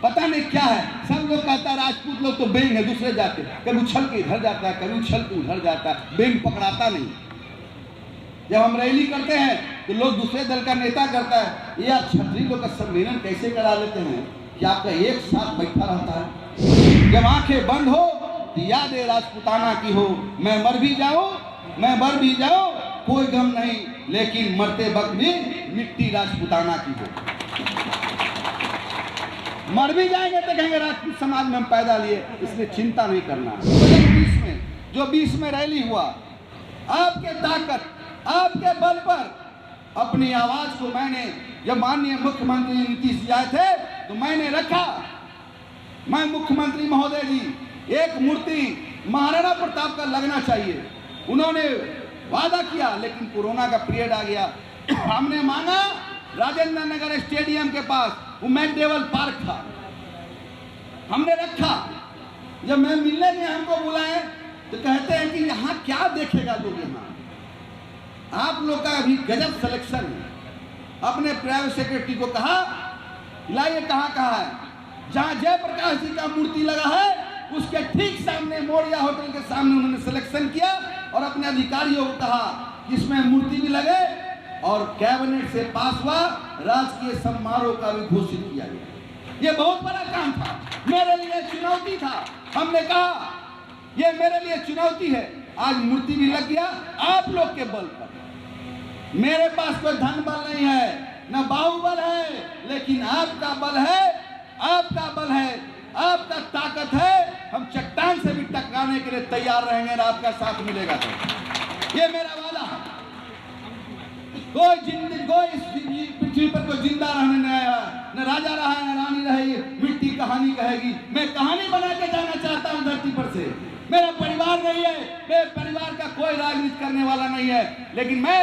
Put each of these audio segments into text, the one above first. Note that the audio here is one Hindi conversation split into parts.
पता नहीं क्या है। सब लोग कहता है राजपूत लोग तो बेंग है, दूसरे जाते, कभी उछल के इधर जाता है, कभी उछल के उधर जाता है, बेंग पकड़ाता नहीं। जब हम रैली करते हैं तो लोग दूसरे दल का नेता करता है, ये आप छतरी लोग का सम्मेलन कैसे करा लेते हैं कि आपका एक साथ बैठा रहता है। जब आंखें बंद हो तो याद है राजपूताना की हो, मैं मर भी जाऊं कोई गम नहीं, लेकिन मरते वक्त भी मिट्टी राजपूताना की हो। मर भी जाएंगे तो कहेंगे राजपूत समाज में हम पैदा लिए, इसलिए चिंता नहीं करना। 2020 में रैली हुआ, आपके ताकत, आपके बल पर अपनी आवाज को मैंने, जब माननीय मुख्यमंत्री नीतीश जी आए थे तो मैंने रखा, मैं मुख्यमंत्री महोदय जी एक मूर्ति महाराणा प्रताप का लगना चाहिए। उन्होंने वादा किया, लेकिन कोरोना का पीरियड आ गया। हमने मांगा राजेंद्र नगर स्टेडियम के पास, वो मैकडेवल पार्क था, हमने रखा। जब मैं मिलने में हमको बुलाए तो कहते हैं कि यहाँ क्या देखेगा लोग, यहाँ आप लोग का अभी गजब सिलेक्शन है। अपने प्राइवेट सेक्रेटरी को कहा लाइए, कहाँ है, जहाँ जयप्रकाश जी का मूर्ति लगा है उसके ठीक सामने मोरिया होटल के सामने उन्होंने सिलेक्शन किया और अपने अधिकारियों को कहा कि इसमें मूर्ति भी लगे और कैबिनेट से पास हुआ, राजकीय समारोह का भी घोषित किया गया। ये बहुत बड़ा काम था, मेरे लिए चुनौती था। हमने कहा ये मेरे लिए चुनौती है, आज मूर्ति भी लग गया आप लोग के बल पर। मेरे पास कोई धन बल नहीं है, न बाहुबल है, लेकिन आपका बल है, आपका बल है, आपका ताकत है। हम चट्टान से भी टकराने के लिए तैयार रहेंगे और आपका साथ मिलेगा तो। ये मेरा वादा है। कोई इस पृथ्वी पर कोई जिंदा रहने नहीं आया, न राजा रहा है न रानी रही, मिट्टी कहानी कहेगी। मैं कहानी बना के जाना चाहता हूँ धरती पर से। मेरा परिवार नहीं है, मेरे परिवार का कोई राजनीति करने वाला नहीं है, लेकिन मैं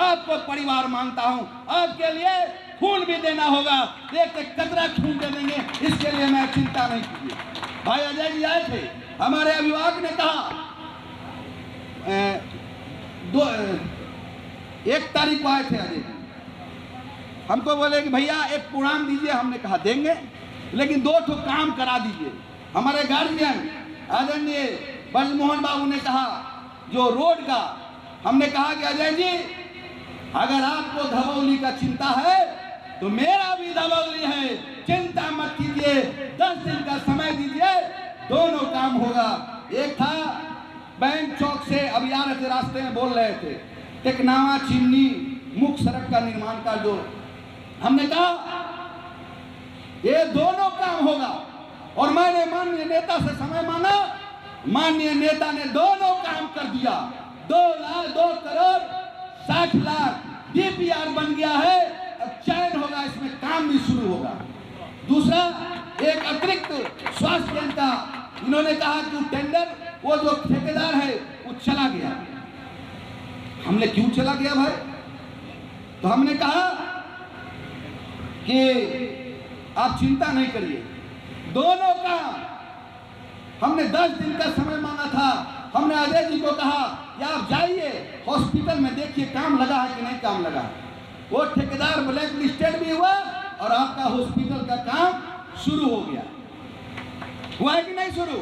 आपको परिवार मानता हूँ। आपके लिए खून भी देना होगा, एक कतरा खून दे देंगे, इसके लिए मैं चिंता नहीं कीजिए। भाई अजय जी आए थे, हमारे अभिभावक ने कहा 1 तारीख को आए थे अजय जी, हमको बोले कि भैया एक प्रोग्राम दीजिए। हमने कहा देंगे, लेकिन 2 ठो काम करा दीजिए। हमारे गार्जियन आदरणीय ब्रजमोहन बाबू ने कहा जो रोड का, हमने कहा कि अजय जी अगर आपको धवौली का चिंता है तो मेरा भी धवौली है, चिंता मत कीजिए, 10 दिन का समय दीजिए, दोनों काम होगा। एक था बैंक चौक से, अब आ रहे थे रास्ते में बोल रहे थे, टेकनावा चिमनी मुख्य सड़क का निर्माण का, जो हमने कहा ये दोनों काम होगा। और मैंने माननीय नेता से समय मांगा, माननीय नेता ने दोनों काम कर दिया। 2 करोड़ 60 लाख डीपीआर बन गया है, अब चयन होगा, इसमें काम भी शुरू होगा। दूसरा, एक अतिरिक्त स्वास्थ्य केंद्र का इन्होंने कहा कि टेंडर, वो जो ठेकेदार है वो चला गया। हमने क्यों चला गया भाई? तो हमने कहा कि आप चिंता नहीं करिए, दोनों काम, हमने 10 दिन का समय मांगा था। हमने अजय जी को कहा कि आप जाइए हॉस्पिटल में देखिए काम लगा है कि नहीं काम लगा है। वो ठेकेदार ब्लैक लिस्टेड भी हुआ और आपका हॉस्पिटल का काम शुरू हो गया। हुआ है कि नहीं शुरू?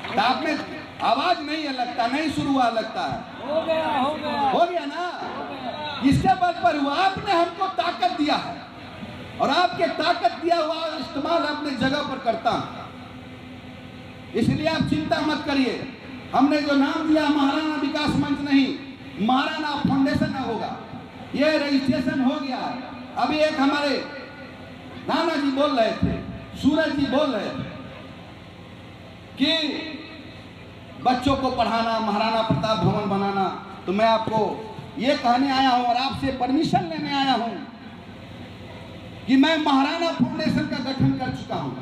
तो आप में आवाज नहीं है लगता, नहीं शुरू हुआ लगता है। हो गया ना? इसके बल पर हुआ, आपने हमको ताकत दिया है और आपके ताकत दिया हुआ इस्तेमाल अपने जगह पर करता हूं, इसलिए आप चिंता मत करिए। हमने जो नाम दिया महाराणा विकास मंच नहीं, महाराणा फाउंडेशन होगा। ये रजिस्ट्रेशन हो गया। अभी एक हमारे नाना जी बोल रहे थे, सूरज जी बोल रहे थे कि बच्चों को पढ़ाना, महाराणा प्रताप भवन बनाना। तो मैं आपको ये कहने आया हूं और आपसे परमिशन लेने आया हूं कि मैं महाराणा फाउंडेशन का गठन कर चुका हूं।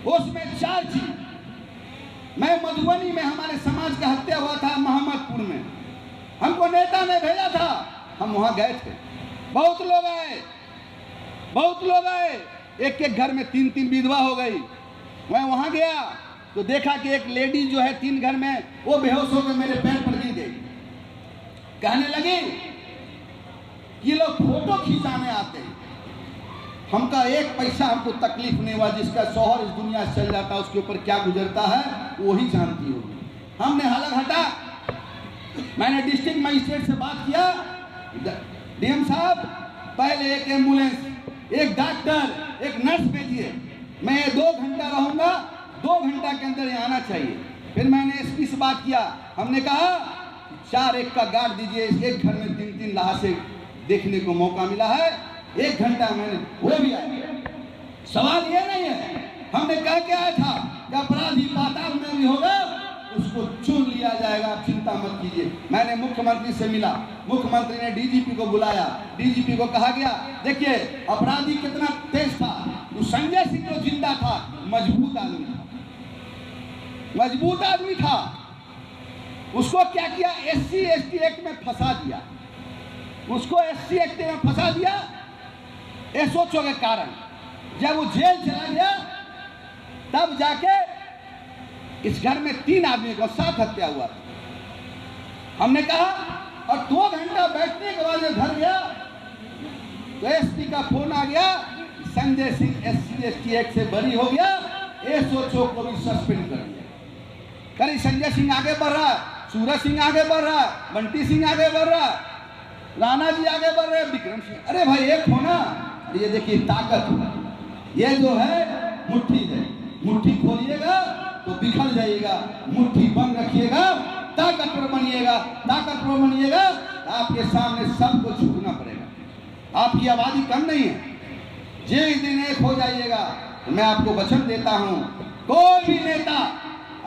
उसमें 4 चीज, मैं मधुबनी में हमारे समाज का हत्या हुआ था, मोहम्मदपुर में, हमको नेता ने भेजा था, हम वहां गए थे। बहुत लोग आए, एक घर में 3 विधवा हो गई। मैं वहां गया तो देखा कि एक लेडी जो है 3 घर में, वो बेहोश होकर मेरे पैर पर गिर गई। कहने लगी कि लोग फोटो खिंचाने आते हैं। हमका एक पैसा हमको तकलीफ नहीं हुआ। जिसका शौहर इस दुनिया से चल जाता है उसके ऊपर क्या गुजरता है वही जानती होगी। हमने हालत हटा, मैंने डिस्ट्रिक्ट मजिस्ट्रेट से बात किया, डीएम साहब पहले एक एम्बुलेंस, एक डॉक्टर, एक नर्स भेजिए, मैं 2 घंटा रहूँगा, 2 घंटा के अंदर यहाँ आना चाहिए। फिर मैंने एसपी से बात किया, हमने कहा 4-1 का गार्ड दीजिए, एक घर में 3-3 लाशें देखने को मौका मिला है, 1 घंटा मैंने वो भी आया। सवाल ये नहीं है, हमने कह के आया था कि अपराधी पाताल में भी होगा उसको चुन लिया जाएगा, आप चिंता मत कीजिए। मैंने मुख्यमंत्री से मिला, मुख्यमंत्री ने डीजीपी को बुलाया, डीजीपी को कहा गया देखिए अपराधी कितना तेज था, वो संजय सिंह जो जिंदा था मजबूत आदमी था, मजबूत आदमी था, उसको क्या किया SC ST एक्ट में फंसा दिया, उसको SC एक्ट में फंसा दिया। SOCO के कारण जब वो जेल चला गया तब जाके इस घर में 3 आदमी को 7 हत्या हुआ। हमने कहा और 2 घंटा बैठने के बाद घर गया तो SP का फोन आ गया, Sanjay Singh SC ST act से बरी हो गया, SOCO को भी सस्पेंड कर दिया। कहीं संजय सिंह आगे बढ़ रहा, सूरज सिंह आगे बढ़ रहा, बंटी सिंह आगे बढ़ रहा, राणा जी आगे बढ़ रहे, विक्रम सिंह, अरे भाई एक होना। ये देखिए ताकत, ये जो है मुट्ठी है, मुट्ठी खोलिएगा तो बिखर जाइएगा, मुट्ठी बंद रखिएगा ताकतवर बनिएगा, ताकतवर बनिएगा आपके सामने सबको झुकना पड़ेगा। आपकी आबादी कम नहीं है, जिस दिन एक हो जाइएगा तो मैं आपको वचन देता हूं कोई भी नेता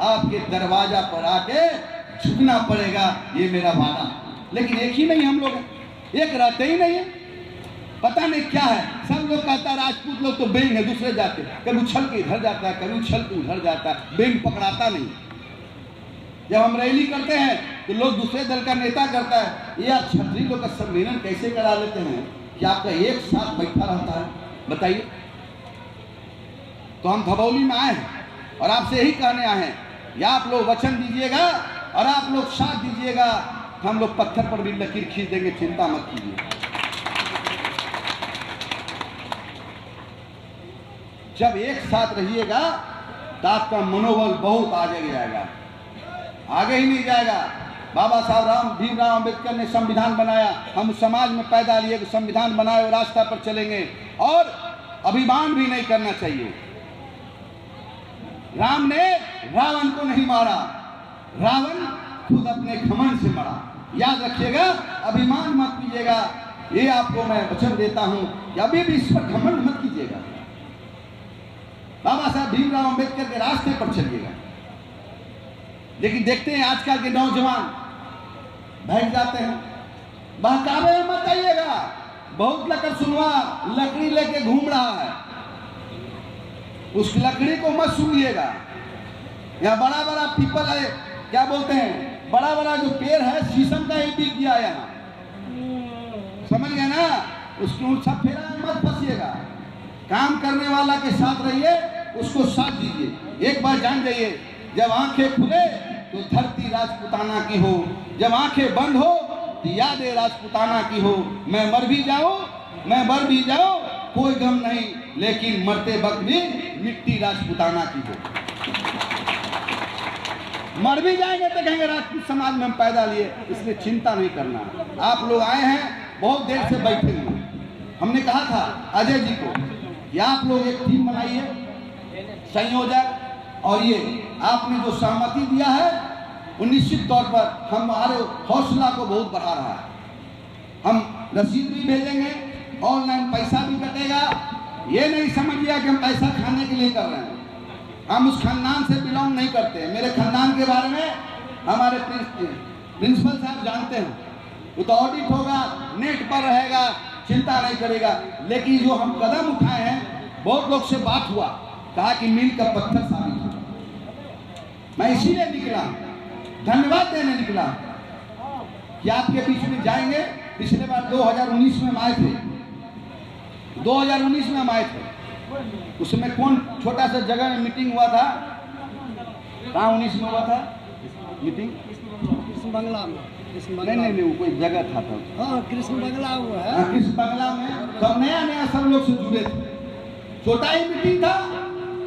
आपके दरवाजा पर आके झुकना पड़ेगा, ये मेरा वादा। लेकिन एक ही नहीं हम लोग, एक रहते ही नहीं है, पता नहीं क्या है। सब लोग कहता है राजपूत लोग तो बेंग है, दूसरे जाते, कभी उछल के इधर जाता है, कभी उछल के उधर जाता है, बेंग पकड़ाता नहीं। जब हम रैली करते हैं तो लोग दूसरे दल का नेता करता है, ये आप छतरी लोग का सम्मेलन कैसे करा लेते हैं कि आपका एक साथ बैठा रहता है, बताइए। तो हम धबौली में आए हैं और आपसे यही कहने आए हैं, या आप लोग वचन दीजिएगा और आप लोग साथ दीजिएगा, हम लोग पत्थर पर भी लकीर खींच देंगे, चिंता मत कीजिए। जब एक साथ रहिएगा तो आपका मनोबल बहुत आगे जाएगा, आगे ही नहीं जाएगा। बाबा साहब भीमराव अंबेडकर ने संविधान बनाया, हम समाज में पैदा लिए कि संविधान बनाए और रास्ता पर चलेंगे और अभिमान भी नहीं करना चाहिए। राम ने रावण को नहीं मारा, रावण खुद अपने घमंड से मरा। याद रखिएगा, अभिमान मत कीजिएगा, ये आपको मैं वचन देता हूं कि अभी भी इस पर घमंड मत कीजिएगा। बाबा साहब भीमराव अंबेडकर के रास्ते पर चलिएगा। लेकिन देखते हैं आजकल के नौजवान भाग जाते हैं, बहकावे में मत आइएगा, बहुत लकड़ सुनवा लकड़ी लेके घूम रहा है, उस लकड़ी को मत सुनिएगा। यहाँ बड़ा बड़ा पीपल है, क्या बोलते हैं, बड़ा बड़ा जो पेड़ है शीशम का ही बिक गया यहाँ, समझ गए ना, उसको सब फेरा मत फंसिएगा। काम करने वाला के साथ रहिए, उसको साथ दीजिए। एक बार जान जाइए, जब आंखें खुले तो धरती राजपुताना की हो, जब आंखें बंद हो तो यादें राजपुताना की हो। मैं मर भी जाऊं, मैं मर भी जाऊं, कोई गम नहीं, लेकिन मरते वक्त भी मिट्टी राजपुताना की हो। मर भी जाएंगे तो कहेंगे राजपूत समाज में हम पैदा लिए, इसलिए चिंता नहीं करना। आप लोग आए हैं, बहुत देर से बैठे हुए, हमने कहा था अजय जी को कि आप लोग एक टीम बनाइए, संयोजक, और ये आपने जो सहमति दिया है वो निश्चित तौर पर हमारे हौसला को बहुत बढ़ा रहा है। हम रसीद भी भेजेंगे, ऑनलाइन पैसा भी कटेगा, ये नहीं समझिए कि हम पैसा खाने के लिए कर रहे हैं। हम उस खानदान से बिलोंग नहीं करते हैं। मेरे खानदान के बारे में हमारे प्रिंसिपल साहब जानते हैं, वो तो ऑडिट होगा, नेट पर रहेगा, चिंता नहीं करेगा। लेकिन जो हम कदम उठाए हैं, बहुत लोग से बात हुआ, कहा कि मील का पत्थर साबित होगा। मैं इसीलिए निकला, धन्यवाद देने निकला कि आपके बीच में जाएंगे। पिछले बार 2019 में हम आए थे, 2019 में हम आए थे, उसमें कौन छोटा सा जगह में मीटिंग हुआ था, कहाँ 19 में हुआ था मीटिंग, नहीं वो कोई जगह था तब। हाँ, कृष्ण बंगला हुआ है। हाँ, कृष्ण बंगला में तब नया सब लोग से जुड़े थे। छोटा ही मीटिंग था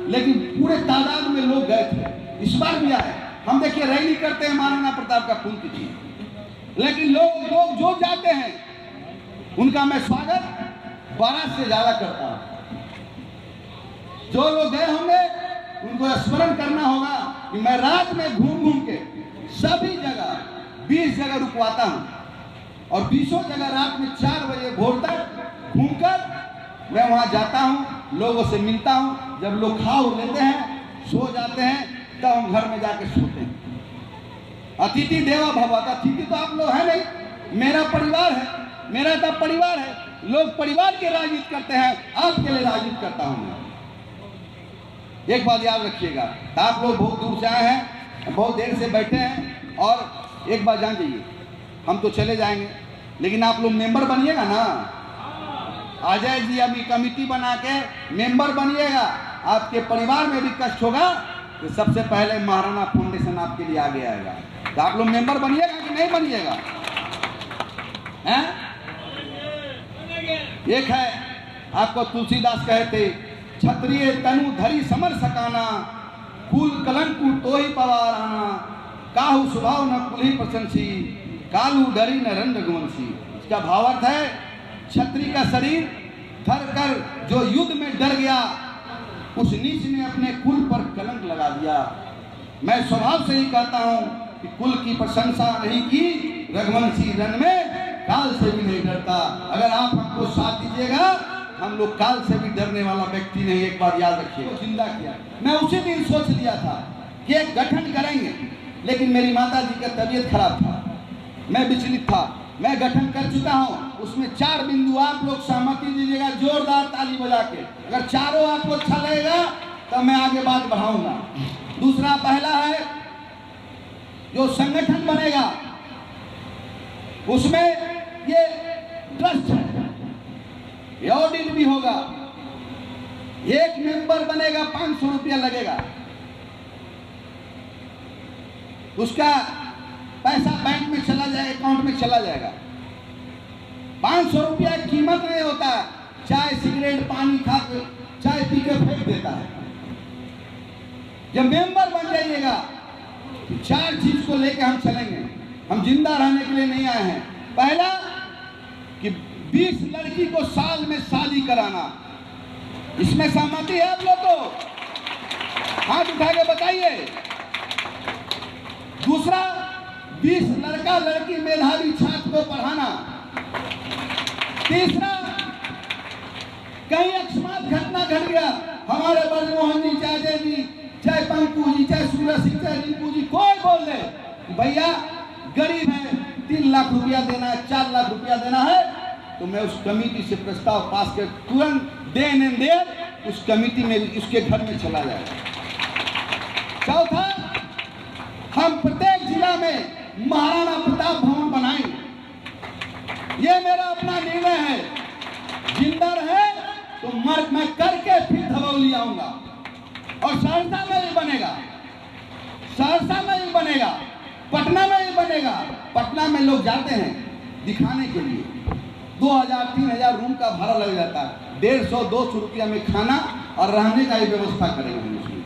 लेकिन पूरे तादाद में लोग गए थे। इस बार भी आए। हम देखिए रैली करते हैं महाराणा प्रताप का पुण्य तिथि, लेकिन लोग जो जाते हैं उनका मैं स्वागत 12 से ज्यादा करता हूँ। जो लोग गए होंगे उनको स्मरण करना होगा कि मैं रात में घूम के सभी जगह 20 जगह रुकवाता हूँ और 20 जगह रात में 4 बजे भोर तक घूमकर मैं वहां जाता हूँ, लोगों से मिलता हूँ। जब लोग खा लेते हैं, सो जाते हैं, तब हम घर में जाके सोते हैं। अतिथि देवो भव। अतिथि तो आप लोग है नहीं, मेरा परिवार है, मेरा तो परिवार है। लोग परिवार के राजनीति करते हैं, आपके लिए राजनीति करता हूं मैं। एक बात याद रखिएगा, आप लोग बहुत दूर से आए हैं, बहुत देर से बैठे हैं, और एक बात जान जाइए, हम तो चले जाएंगे लेकिन आप लोग मेंबर बनिएगा ना। अजय जी अभी कमेटी बना के मेंबर बनिएगा। आपके परिवार में भी कष्ट होगा तो सबसे पहले महाराणा फाउंडेशन आपके लिए आगे आएगा। तो आप लोग मेंबर बनिएगा कि नहीं बनिएगा? हैं? एक है, आपको तुलसीदास कहते, क्षत्रिय तनु धरी समर सकाना, कुल कलंकु तो ही पवाराना, काहू स्वभाव न कुली प्रशंसी, कालू डरी न रंग रघुवंशी। इसका भावार्थ है, क्षत्रिय का शरीर धर कर जो युद्ध में डर गया, उस नीच ने अपने कुल पर कलंक लगा दिया। मैं स्वभाव से ही कहता हूं कि कुल की प्रशंसा नहीं की, रघुवंशी रण में काल से भी नहीं डरता। अगर आप हमको साथ दीजिएगा, हम लोग काल से भी डरने वाला व्यक्ति नहीं। एक बार याद रखिए। जिंदा किया, मैं उसी दिन सोच लिया था कि एक गठन करेंगे, लेकिन मेरी माता जी का तबीयत खराब था, मैं विचलित था। मैं गठन कर चुका हूं, उसमें 4 बिंदु आप लोग सहमति दीजिएगा, जोरदार ताली बजा के। अगर चारों आपको अच्छा लगेगा तो मैं आगे बात बढ़ाऊंगा। दूसरा, पहला है जो संगठन बनेगा उसमें ये ट्रस्ट है, ये ऑडिट भी होगा। एक मेंबर बनेगा, 500 रुपया लगेगा। उसका पैसा बैंक में चला जाएगा, अकाउंट में चला जाएगा। 500 रुपया कीमत नहीं होता। चाय, सिगरेट, पानी खा के, चाय पी के फेंक देता है। जब मेंबर बन जाइएगा तो 4 चीज को लेकर हम चलेंगे। हम जिंदा रहने के लिए नहीं आए हैं। पहला कि 20 लड़की को साल में शादी कराना, इसमें सहमति है आप लोग को? हाथ उठा के बताइए। दूसरा, 20 लड़का लड़की मेधावी छात्र को पढ़ाना। तीसरा, कहीं अकस्मात घटना घट गया, हमारे ब्रजमोहन जी, चाहे जय जी, चाहे पंकु जी, चाहे सूरज सिंह, चाहे रिंकू जी, कोई बोल दे भैया गरीब है, 3 लाख रुपया देना है, 4 लाख रुपया देना है, तो मैं उस कमेटी से प्रस्ताव पास कर तुरंत देन एंड देयर उस कमेटी में, उसके घर में चला जाएगा। चौथा, हम प्रत्येक जिला में महाराणा प्रताप भवन बनाएंगे। ये मेरा अपना निर्णय है। जिंदा रहे तो मैं करके फिर धवौली आऊंगा। और सहरसा में भी बनेगा, सहरसा में भी बनेगा, पटना में भी बनेगा। पटना में लोग जाते हैं दिखाने के लिए, 2000-3000 रूम का भाड़ा लग जाता है। 150-200 रुपया में खाना और रहने का ही व्यवस्था करेंगे।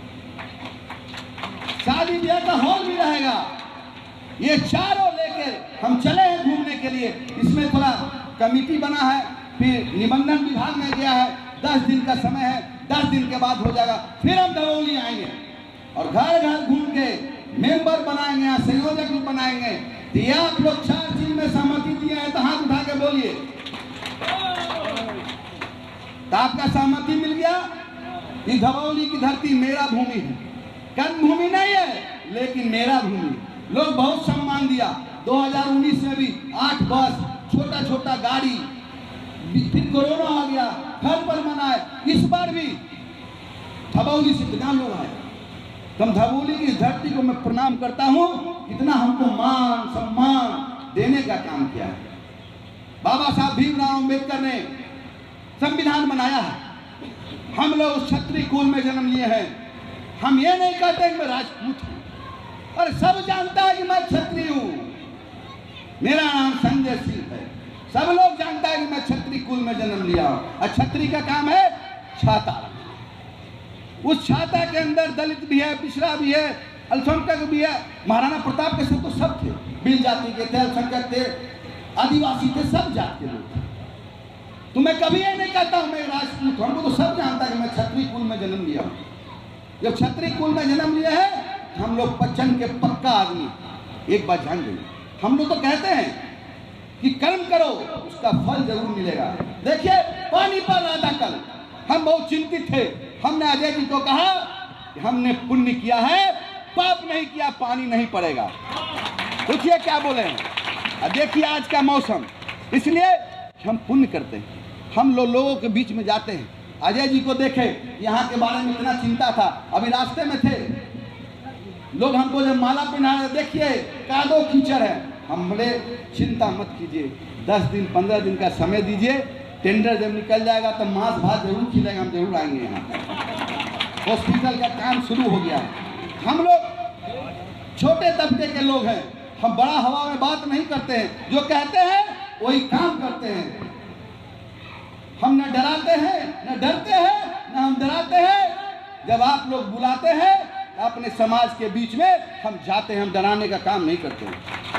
शादी ब्याह का हॉल भी रहेगा। ये चारों लेकर हम चले हैं घूमने के लिए। इसमें थोड़ा कमेटी बना है, फिर निबंधन विभाग में गया है, 10 दिन का समय है, 10 दिन के बाद हो जाएगा। फिर हम धवौली आएंगे और घर घर घूम के मेंबर बनाएंगे, यहाँ संयोजक बनाएंगे। तो ये आप लोग 4 चीज में सहमति दिए हैं तो हाथ उठा के बोलिए। तो आपका सहमति मिल गया। ये धवौली की धरती मेरा भूमि है, कर्म भूमि नहीं है, लेकिन मेरा भूमि। लोग बहुत सम्मान दिया। 2019 में भी 8 बस, छोटा छोटा गाड़ी, फिर कोरोना आ गया, घर पर मनाए। इस बार भी धवौली से इतना लोग आए। हम धवौली की धरती को मैं प्रणाम करता हूं, इतना हमको मान सम्मान देने का काम किया है। बाबा साहब भीमराव अंबेडकर ने संविधान बनाया है। हम लोग क्षत्रिय कुल में जन्म लिए हैं। हम ये नहीं कहते कि मैं राजपूत हूं, और सब जानता है कि मैं क्षत्रिय हूं। मेरा नाम संजय सिंह है। सब लोग जानता है कि मैं क्षत्रिय कुल में जन्म लिया हूं और क्षत्रिय का काम है छाता। उस छाता के अंदर दलित भी है, पिछड़ा भी है, अल्पसंख्यक भी है। महाराणा प्रताप के सब तो सब थे, बिल जाति के थे, अल्पसंख्यक थे, आदिवासी थे, सब जात के लोग थे। तो मैं कभी ये नहीं कहता हूं मैं राजपूत, हमको तो सब जानता है कि मैं क्षत्रिय कुल में जन्म लिया हूं। जब क्षत्रिय कुल में जन्म लिया है हम लोग पचन के पक्का आदमी। एक बात जान गई, हम लोग तो कहते हैं कि कर्म करो उसका फल जरूर मिलेगा। देखिए पानी पर राधा कल हम बहुत चिंतित थे, हमने अजय जी को कहा कि हमने पुण्य किया है, पाप नहीं किया, पानी नहीं पड़ेगा। पूछिए क्या बोले हैं। देखिए आज का मौसम, इसलिए हम पुण्य करते हैं, हम लोगों के बीच में जाते हैं। अजय जी को देखे, यहाँ के बारे में इतना चिंता था, अभी रास्ते में थे, लोग हमको जब माला पहना रहे, देखिए कादो कीचड़ है, हमने चिंता मत कीजिए, 10 दिन 15 दिन का समय दीजिए, टेंडर जब निकल जाएगा तो मांस भात जरूर खिलेगा, हम जरूर आएंगे यहाँ। हॉस्पिटल का काम शुरू हो गया है। हम लोग छोटे तबके के लोग हैं, हम बड़ा हवा में बात नहीं करते हैं, जो कहते हैं वही काम करते हैं। हम न डराते हैं न डरते हैं न हम डराते हैं। जब आप लोग बुलाते हैं अपने समाज के बीच में हम जाते हैं, हम डराने का काम नहीं करते हैं।